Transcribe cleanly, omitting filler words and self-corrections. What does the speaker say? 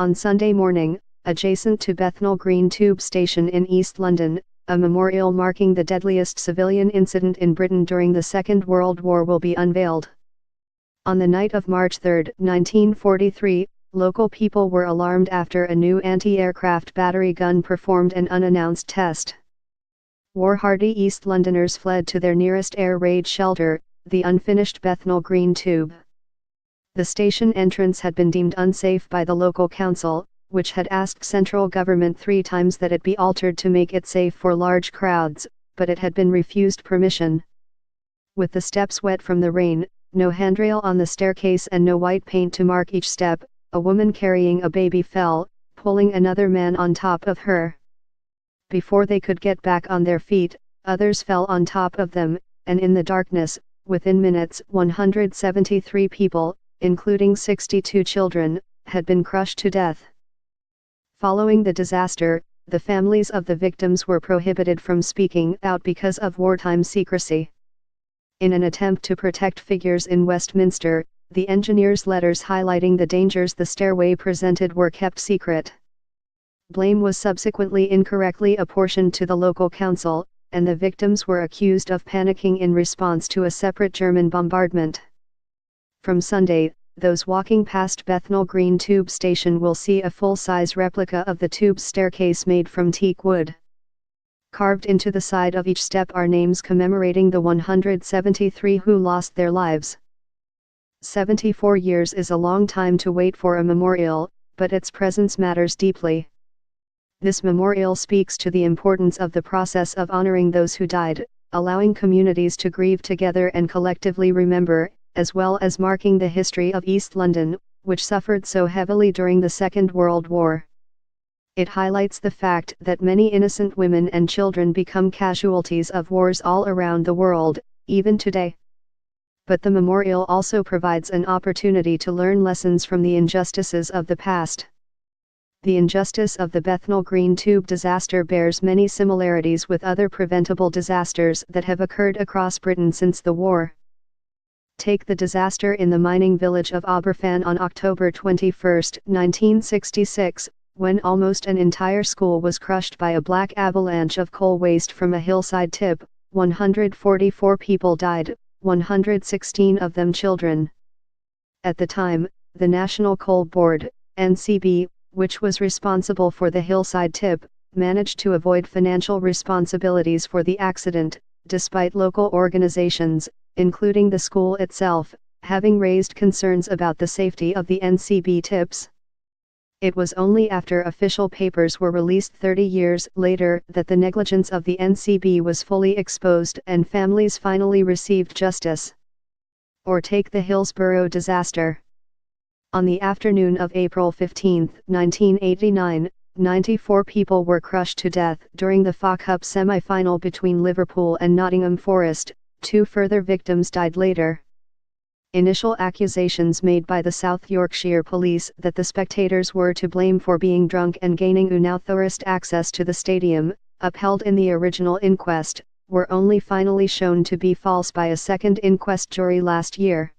On Sunday morning, adjacent to Bethnal Green tube station in East London, a memorial marking the deadliest civilian incident in Britain during the Second World War will be unveiled. On the night of March 3, 1943, local people were alarmed after a new anti-aircraft battery gun performed an unannounced test. War-hardy East Londoners fled to their nearest air raid shelter, the unfinished Bethnal Green tube. The station entrance had been deemed unsafe by the local council, which had asked central government 3 times that it be altered to make it safe for large crowds, but it had been refused permission. With the steps wet from the rain, no handrail on the staircase and no white paint to mark each step, a woman carrying a baby fell, pulling another man on top of her. Before they could get back on their feet, others fell on top of them, and in the darkness, within minutes 173 people, including 62 children, had been crushed to death. Following the disaster, the families of the victims were prohibited from speaking out because of wartime secrecy. In an attempt to protect figures in Westminster, the engineers' letters highlighting the dangers the stairway presented were kept secret. Blame was subsequently incorrectly apportioned to the local council, and the victims were accused of panicking in response to a separate German bombardment. From Sunday, those walking past Bethnal Green tube station will see a full-size replica of the tube's staircase made from teak wood. Carved into the side of each step are names commemorating the 173 who lost their lives. 74 years is a long time to wait for a memorial, but its presence matters deeply. This memorial speaks to the importance of the process of honoring those who died, allowing communities to grieve together and collectively remember, as well as marking the history of East London, which suffered so heavily during the Second World War. It highlights the fact that many innocent women and children become casualties of wars all around the world, even today. But the memorial also provides an opportunity to learn lessons from the injustices of the past. The injustice of the Bethnal Green tube disaster bears many similarities with other preventable disasters that have occurred across Britain since the war. Take the disaster in the mining village of Aberfan on October 21, 1966, when almost an entire school was crushed by a black avalanche of coal waste from a hillside tip. 144 people died, 116 of them children. At the time, the National Coal Board, NCB, which was responsible for the hillside tip, managed to avoid financial responsibilities for the accident, despite local organizations, including the school itself, having raised concerns about the safety of the NCB tips. It was only after official papers were released 30 years later that the negligence of the NCB was fully exposed and families finally received justice. Or take the Hillsborough disaster. On the afternoon of April 15, 1989, 94 people were crushed to death during the FA Cup semi-final between Liverpool and Nottingham Forest. 2 further victims died later. Initial accusations made by the South Yorkshire police that the spectators were to blame for being drunk and gaining unauthorized access to the stadium, upheld in the original inquest, were only finally shown to be false by a second inquest jury last year.